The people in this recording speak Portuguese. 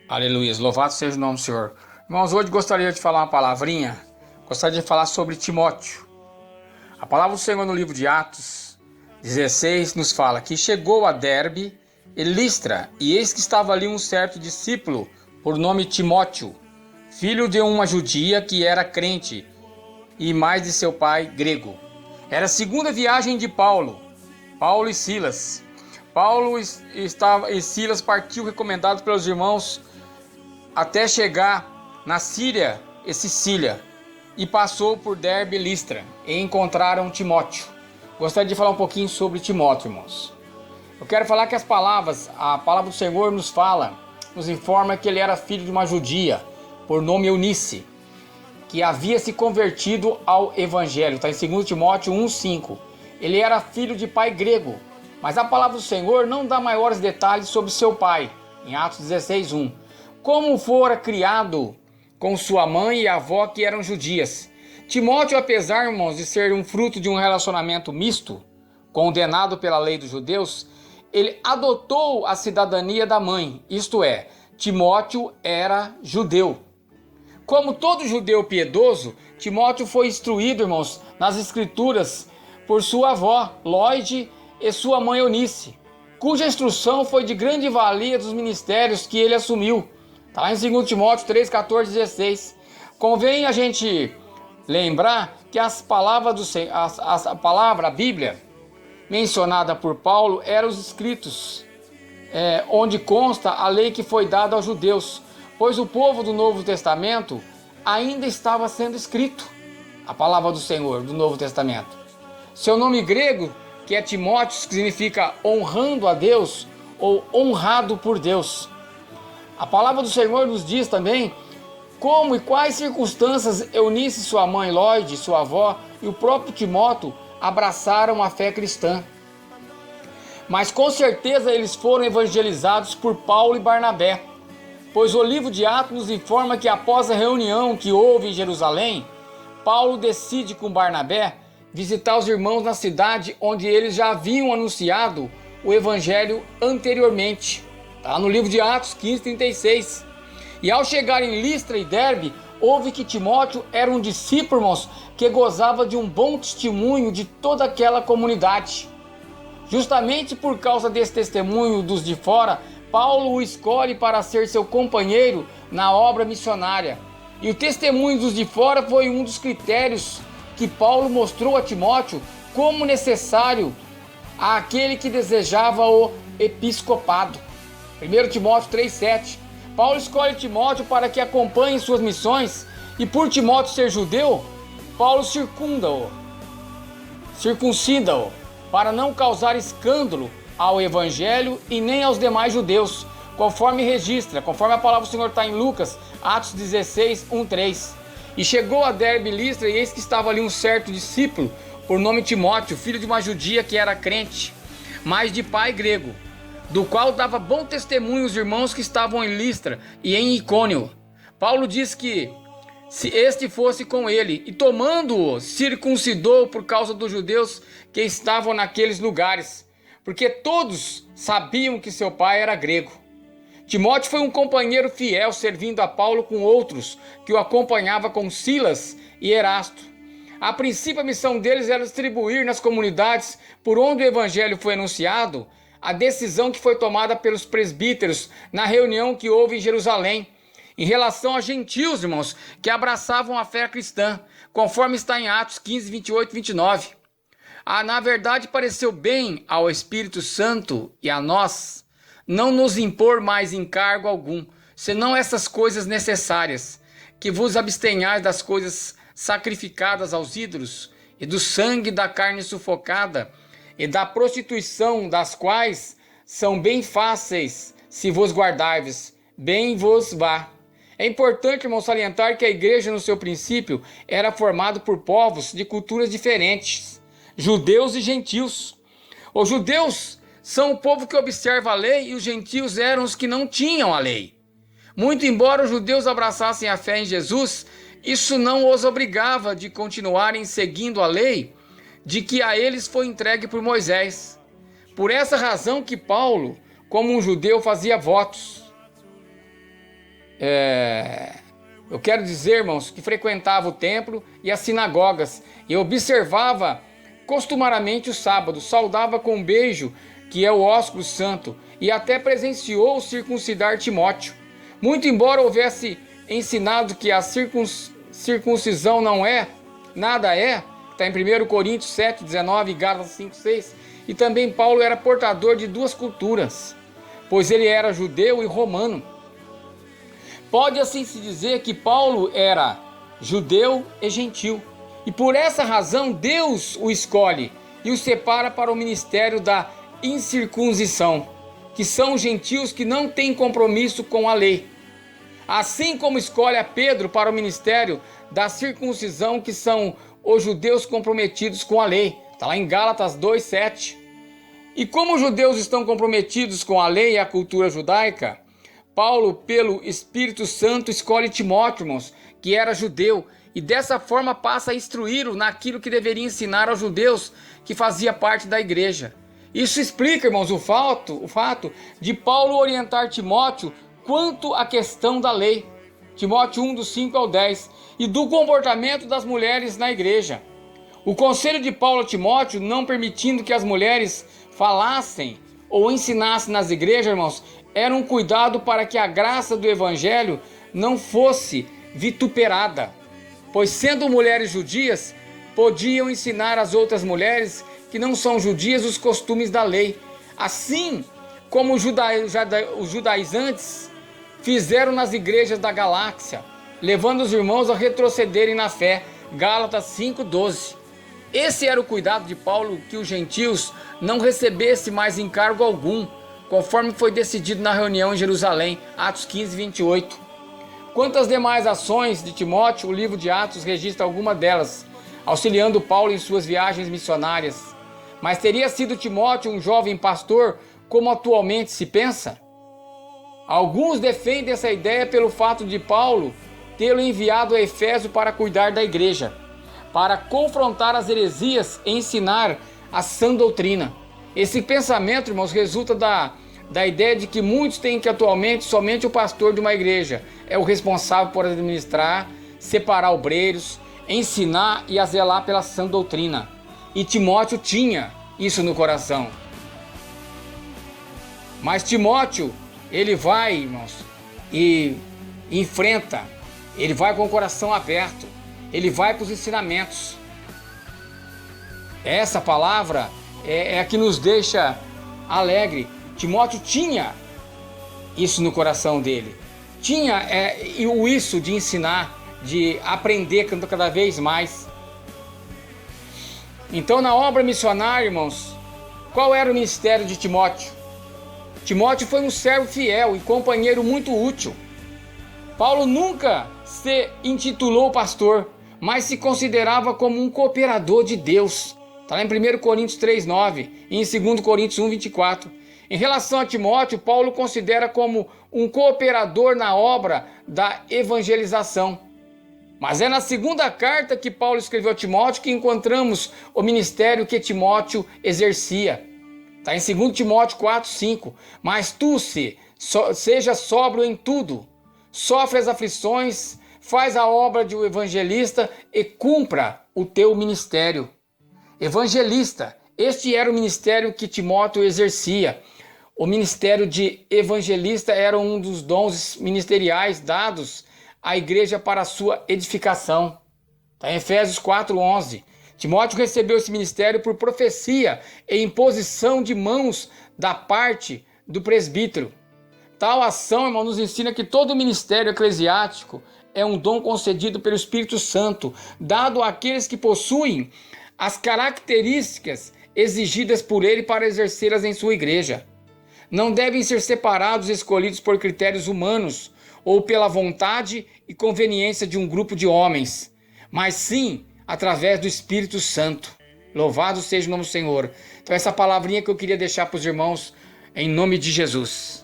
Aleluia, louvado seja o nome do Senhor. Irmãos, hoje gostaria de falar uma palavrinha, gostaria de falar sobre Timóteo. A palavra do Senhor no livro de Atos 16 nos fala que chegou a Derbe e Listra, e eis que estava ali um certo discípulo, por nome Timóteo, filho de uma judia que era crente, e mais de seu pai grego. Era a segunda viagem de Paulo e Silas. E Silas partiu recomendado pelos irmãos até chegar na Síria e Sicília, e passou por Derbe e Listra, e encontraram Timóteo. Gostaria de falar um pouquinho sobre Timóteo, irmãos. Eu quero falar que a palavra do Senhor nos informa que ele era filho de uma judia, por nome Eunice, que havia se convertido ao Evangelho. Está em 2 Timóteo 1,5. Ele era filho de pai grego, mas a palavra do Senhor não dá maiores detalhes sobre seu pai, em Atos 16,1. Como fora criado com sua mãe e avó, que eram judias. Timóteo, apesar, irmãos, de ser um fruto de um relacionamento misto, condenado pela lei dos judeus, ele adotou a cidadania da mãe, isto é, Timóteo era judeu. Como todo judeu piedoso, Timóteo foi instruído, irmãos, nas escrituras por sua avó, Lóide, e sua mãe Eunice, cuja instrução foi de grande valia dos ministérios que ele assumiu. Está lá em 2 Timóteo 3, 14, 16. Convém a gente lembrar que a Bíblia, mencionada por Paulo, eram os escritos, onde consta a lei que foi dada aos judeus, pois o povo do Novo Testamento ainda estava sendo escrito, a palavra do Senhor, do Novo Testamento. Seu nome grego, que é Timóteo, que significa honrando a Deus ou honrado por Deus. A palavra do Senhor nos diz também como e quais circunstâncias Eunice, sua mãe Lóide, sua avó e o próprio Timóteo abraçaram a fé cristã. Mas com certeza eles foram evangelizados por Paulo e Barnabé, pois o livro de Atos nos informa que após a reunião que houve em Jerusalém, Paulo decide com Barnabé visitar os irmãos na cidade onde eles já haviam anunciado o evangelho anteriormente. Está no livro de Atos 15, 36. E ao chegar em Listra e Derbe, houve que Timóteo era um discípulo, irmãos, que gozava de um bom testemunho de toda aquela comunidade. Justamente por causa desse testemunho dos de fora, Paulo o escolhe para ser seu companheiro na obra missionária. E o testemunho dos de fora foi um dos critérios que Paulo mostrou a Timóteo como necessário àquele que desejava o episcopado. 1 Timóteo 3,7. Paulo escolhe Timóteo para que acompanhe suas missões, e por Timóteo ser judeu, Paulo circuncida-o, para não causar escândalo ao evangelho e nem aos demais judeus, conforme a palavra do Senhor está em Lucas, Atos 16, 1, 3. E chegou a Derbe e Listra, e eis que estava ali um certo discípulo, por nome Timóteo, filho de uma judia que era crente, mas de pai grego, do qual dava bom testemunho os irmãos que estavam em Listra e em Icônio. Paulo diz que se este fosse com ele, e tomando-o, circuncidou por causa dos judeus que estavam naqueles lugares, porque todos sabiam que seu pai era grego. Timóteo foi um companheiro fiel, servindo a Paulo com outros que o acompanhava, com Silas e Erasto. A princípio, a missão deles era distribuir nas comunidades por onde o evangelho foi anunciado a decisão que foi tomada pelos presbíteros na reunião que houve em Jerusalém, em relação a gentios, irmãos, que abraçavam a fé cristã, conforme está em Atos 15, 28 e 29. Na verdade, pareceu bem ao Espírito Santo e a nós não nos impor mais encargo algum, senão essas coisas necessárias, que vos abstenhais das coisas sacrificadas aos ídolos, e do sangue da carne sufocada, e da prostituição, das quais são bem fáceis, se vos guardardes, bem vos vá. É importante, irmão, salientar que a igreja, no seu princípio, era formada por povos de culturas diferentes, judeus e gentios. Os judeus são o povo que observa a lei, e os gentios eram os que não tinham a lei. Muito embora os judeus abraçassem a fé em Jesus, isso não os obrigava de continuarem seguindo a lei de que a eles foi entregue por Moisés. Por essa razão que Paulo, como um judeu, fazia votos. eu quero dizer, irmãos, que frequentava o templo e as sinagogas e observava costumeiramente o sábado, saudava com um beijo, que é o ósculo santo, e até presenciou circuncidar Timóteo. Muito embora houvesse ensinado que a circuncisão não é, nada é, está em 1 Coríntios 7, 19 e Gálatas 5, 6, e também Paulo era portador de duas culturas, pois ele era judeu e romano. Pode assim se dizer que Paulo era judeu e gentil, e por essa razão Deus o escolhe e o separa para o ministério da incircuncisão, que são os gentios que não têm compromisso com a lei. Assim como escolhe a Pedro para o ministério da circuncisão, que são os judeus comprometidos com a lei. Está lá em Gálatas 2:7. E como os judeus estão comprometidos com a lei e a cultura judaica, Paulo, pelo Espírito Santo, escolhe Timóteo, irmãos, que era judeu, e dessa forma passa a instruí-lo naquilo que deveria ensinar aos judeus que fazia parte da igreja. Isso explica, irmãos, o fato de Paulo orientar Timóteo quanto à questão da lei. Timóteo 1, do 5 ao 10, e do comportamento das mulheres na igreja. O conselho de Paulo a Timóteo, não permitindo que as mulheres falassem ou ensinassem nas igrejas, irmãos, era um cuidado para que a graça do evangelho não fosse vituperada, pois sendo mulheres judias, podiam ensinar às outras mulheres que não são judias os costumes da lei, assim como os judaizantes fizeram nas igrejas da galáxia, levando os irmãos a retrocederem na fé. Gálatas 5:12. Esse era o cuidado de Paulo, que os gentios não recebessem mais encargo algum, conforme foi decidido na reunião em Jerusalém, Atos 15:28. Quanto às demais ações de Timóteo, o livro de Atos registra alguma delas, auxiliando Paulo em suas viagens missionárias. Mas teria sido Timóteo um jovem pastor, como atualmente se pensa? Alguns defendem essa ideia pelo fato de Paulo tê-lo enviado a Efésio para cuidar da igreja, para confrontar as heresias e ensinar a sã doutrina. Esse pensamento, irmãos, resulta da ideia de que muitos têm que atualmente somente o pastor de uma igreja é o responsável por administrar, separar obreiros, ensinar e a zelar pela sã doutrina. E Timóteo tinha isso no coração. Mas Timóteo, ele vai, irmãos, e enfrenta, ele vai com o coração aberto, ele vai para os ensinamentos. Essa palavra é a que nos deixa alegre. Timóteo tinha isso no coração dele, tinha isso de ensinar, de aprender cada vez mais. Então, na obra missionária, irmãos, qual era o ministério de Timóteo? Timóteo foi um servo fiel e companheiro muito útil. Paulo nunca se intitulou pastor, mas se considerava como um cooperador de Deus. Está lá em 1 Coríntios 3:9 e em 2 Coríntios 1:24. Em relação a Timóteo, Paulo considera como um cooperador na obra da evangelização. Mas é na segunda carta que Paulo escreveu a Timóteo que encontramos o ministério que Timóteo exercia. Está em 2 Timóteo 4:5. Mas tu seja sóbrio em tudo, sofre as aflições, faz a obra de um evangelista e cumpra o teu ministério. Evangelista, este era o ministério que Timóteo exercia. O ministério de evangelista era um dos dons ministeriais dados à igreja para a sua edificação. Está em Efésios 4:11. Timóteo recebeu esse ministério por profecia e imposição de mãos da parte do presbítero. Tal ação, irmão, nos ensina que todo ministério eclesiástico é um dom concedido pelo Espírito Santo, dado àqueles que possuem as características exigidas por ele para exercê-las em sua igreja. Não devem ser separados e escolhidos por critérios humanos ou pela vontade e conveniência de um grupo de homens, mas sim através do Espírito Santo. Louvado seja o nome do Senhor. Então essa palavrinha que eu queria deixar para os irmãos em nome de Jesus.